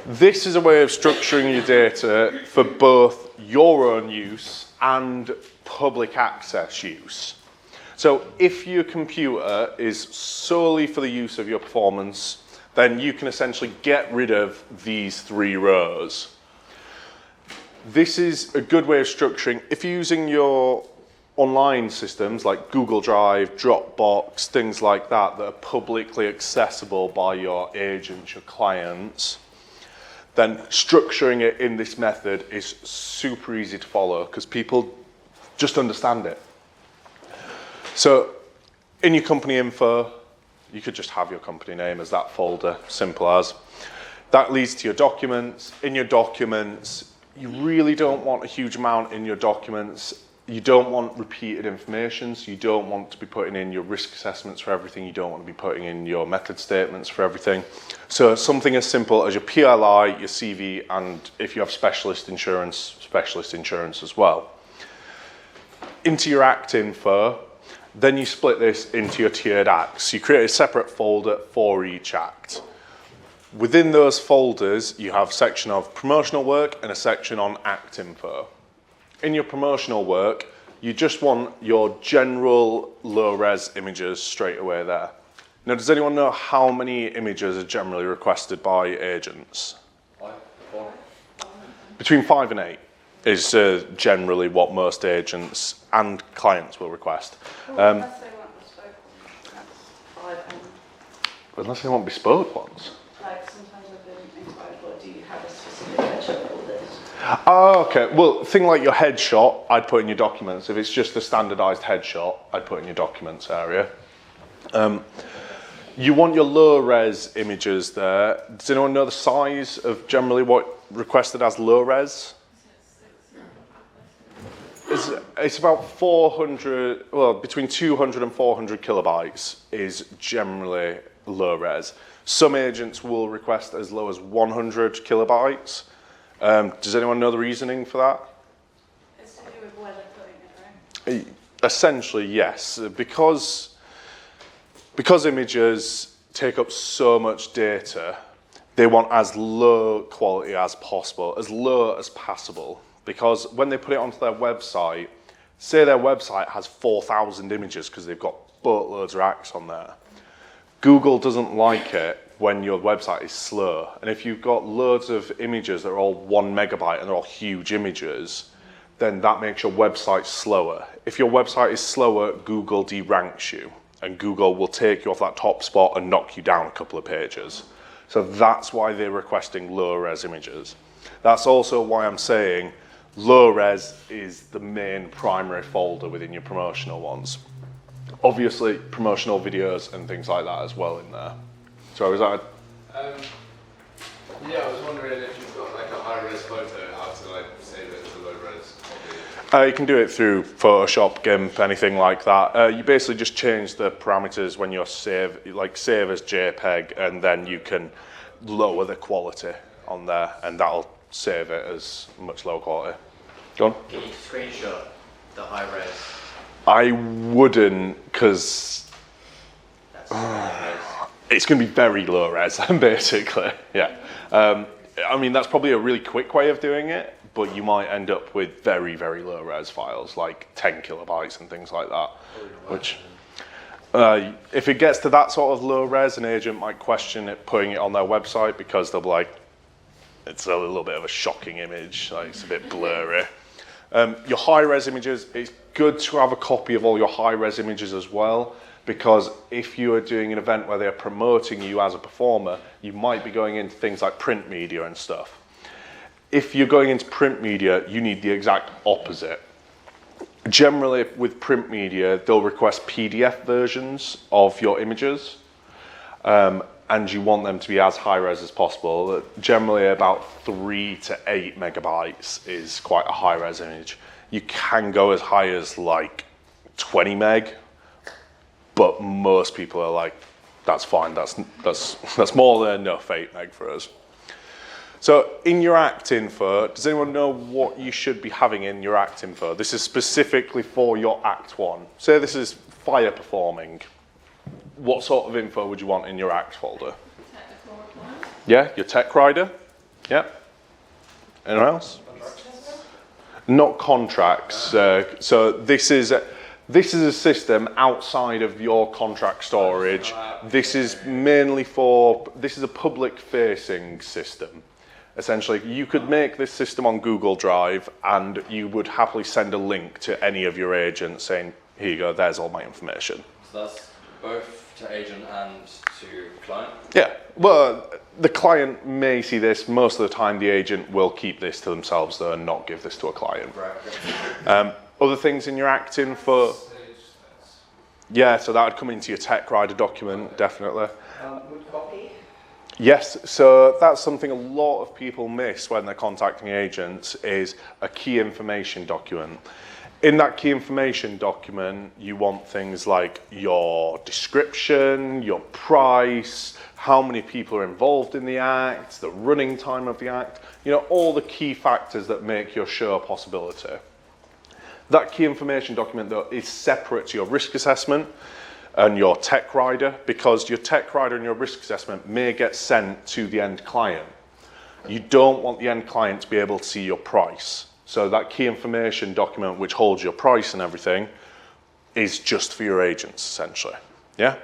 This is a way of structuring your data for both your own use and public access use. So if your computer is solely for the use of your performance, then you can essentially get rid of these 3 rows. This is a good way of structuring. If you're using your online systems like Google Drive, Dropbox, things like that that are publicly accessible by your agents, your clients, then structuring it in this method is super easy to follow because people just understand it. So in your company info, you could just have your company name as that folder, simple as. That leads to your documents. In your documents, you really don't want a huge amount in your documents. You don't want repeated information, so you don't want to be putting in your risk assessments for everything. You don't want to be putting in your method statements for everything. So something as simple as your PLI, your CV, and if you have specialist insurance as well. Into your Act info, then you split this into your tiered acts. You create a separate folder for each act. Within those folders, you have a section of promotional work and a section on Act info. In your promotional work, you just want your general low-res images straight away there. Now, does anyone know how many images are generally requested by agents? 4. Between 5 and 8 is generally what most agents and clients will request. Unless they want bespoke ones, that's 5 and... Unless they want bespoke ones. Like sometimes I've been inquired for, do you have a specific headshot for this? Oh, okay. Well, thing like your headshot, I'd put in your documents. If it's just a standardized headshot, I'd put in your documents area. You want your low-res images there. Does anyone know the size of generally what requested as low-res? It's about 400, well, between 200 and 400 kilobytes is generally low-res. Some agents will request as low as 100 kilobytes. Does anyone know the reasoning for that? It's to do with where they're putting it, right? Essentially, yes. Because images take up so much data, they want as low quality as possible, as low as passable. Because when they put it onto their website, say their website has 4,000 images because they've got boatloads of acts on there. Google doesn't like it when your website is slow. And if you've got loads of images that are all 1 megabyte and they're all huge images, then that makes your website slower. If your website is slower, Google deranks you, and Google will take you off that top spot and knock you down a couple of pages. So that's why they're requesting low-res images. That's also why I'm saying low-res is the main primary folder within your promotional ones. Obviously, promotional videos and things like that as well in there. So was that? Yeah, I was wondering if you've got like a high-res photo, how to like save it as a low-res copy. You can do it through Photoshop, GIMP, anything like that. You basically just change the parameters when you're save as JPEG, and then you can lower the quality on there, and that'll save it as much lower quality. Go on. Can you screenshot the high res? I wouldn't, because it's going to be very low res, basically. Yeah. I mean, that's probably a really quick way of doing it, but you might end up with very, very low res files, like 10 kilobytes and things like that, which if it gets to that sort of low res, an agent might question it, putting it on their website, because they'll be like, it's a little bit of a shocking image, like it's a bit blurry. Your high-res images, it's good to have a copy of all your high-res images as well, because if you are doing an event where they're promoting you as a performer, you might be going into things like print media and stuff. If you're going into print media, you need the exact opposite. Generally, with print media, they'll request PDF versions of your images, and you want them to be as high-res as possible. Generally, about 3 to 8 megabytes is quite a high-res image. You can go as high as like 20 meg, but most people are like, that's fine, that's more than enough 8 meg for us. So in your Act info, does anyone know what you should be having in your Act info? This is specifically for your Act 1. Say this is fire performing. What sort of info would you want in your Act folder? Technical requirements. Yeah, your tech rider. Yeah. Anyone else? Not contracts. So this is a system outside of your contract storage. This is this is a public-facing system. Essentially, you could make this system on Google Drive, and you would happily send a link to any of your agents saying, "Here you go. There's all my information." So that's both to agent and to client? Yeah. Well, the client may see this. Most of the time, the agent will keep this to themselves, though, and not give this to a client. Right, okay. Other things in your acting for... Yeah, so that would come into your tech rider document, definitely. Would copy? Yes, so that's something a lot of people miss when they're contacting agents, is a key information document. In that key information document, you want things like your description, your price, how many people are involved in the act, the running time of the act, all the key factors that make your show a possibility. That key information document, though, is separate to your risk assessment and your tech rider, because your tech rider and your risk assessment may get sent to the end client. You don't want the end client to be able to see your price. So that key information document, which holds your price and everything, is just for your agents, essentially. Yeah?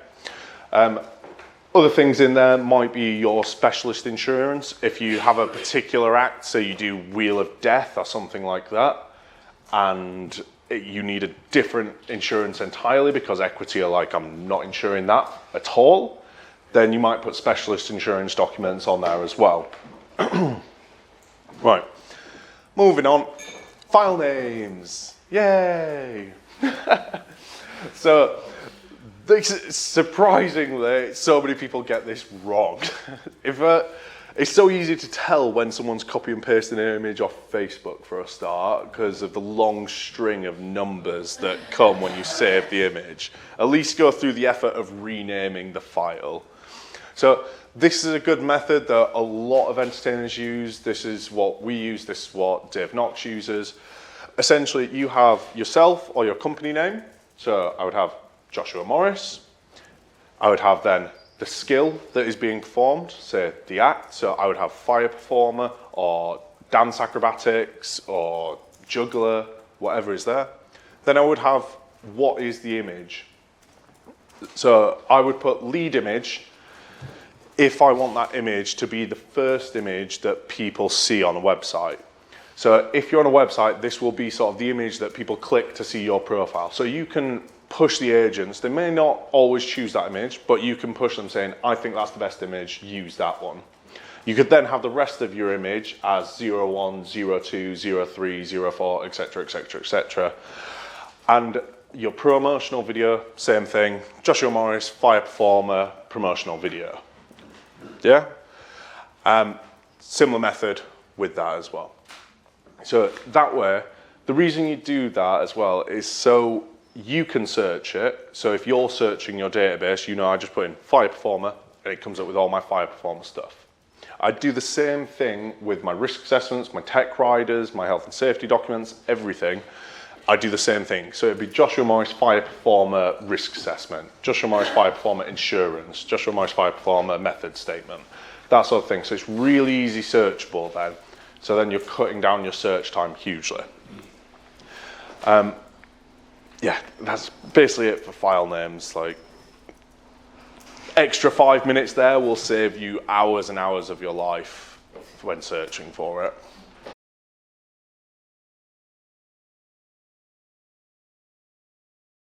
Other things in there might be your specialist insurance. If you have a particular act, so you do Wheel of Death or something like that, and you need a different insurance entirely because Equity are like, I'm not insuring that at all, then you might put specialist insurance documents on there as well. Right. Moving on, file names, yay! So, surprisingly, so many people get this wrong. It's so easy to tell when someone's copy and pasting an image off Facebook for a start, because of the long string of numbers that come when you save the image. At least go through the effort of renaming the file. So, this is a good method that a lot of entertainers use. This is what we use, this is what Dave Knox uses. Essentially, you have yourself or your company name. So I would have Joshua Morris. I would have then the skill that is being performed, say the act. So I would have fire performer or dance acrobatics or juggler, whatever is there. Then I would have what is the image. So I would put lead image if I want that image to be the first image that people see on a website. So if you're on a website, this will be sort of the image that people click to see your profile. So you can push the agents. They may not always choose that image, but you can push them saying, I think that's the best image, use that one. You could then have the rest of your image as 01, 02, 03, 04, etc., etc., etc. And your promotional video, same thing. Joshua Morris, fire performer, promotional video. Yeah? Similar method with that as well. So that way, the reason you do that as well is so you can search it. So if you're searching your database, I just put in fire performer and it comes up with all my fire performer stuff. I do the same thing with my risk assessments, my tech riders, my health and safety documents, everything. I do the same thing. So it'd be Joshua Morris fire performer risk assessment, Joshua Morris fire performer insurance, Joshua Morris fire performer method statement, that sort of thing. So it's really easy searchable then. So then you're cutting down your search time hugely. Yeah, that's basically it for file names. Like, extra 5 minutes there will save you hours and hours of your life when searching for it.